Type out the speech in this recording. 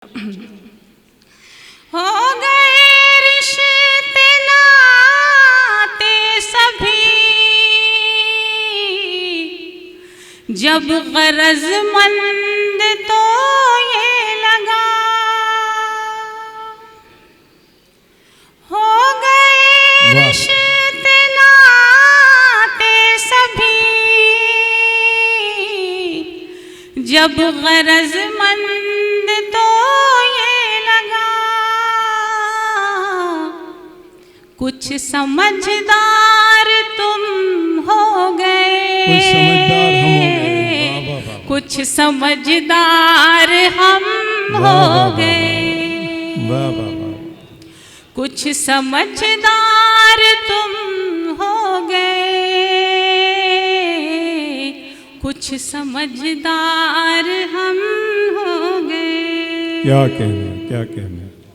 हो गए रिश्ते नाते सभी जब गरजमंद तो ये लगा। हो गए रिश्ते नाते सभी जब गरजमंद तो ये लगा। कुछ समझदार तुम हो गए, कुछ समझदार हम हो गए, कुछ समझदार तुम हो गए, कुछ समझदार हम हो गए। क्या कहना, क्या कहना।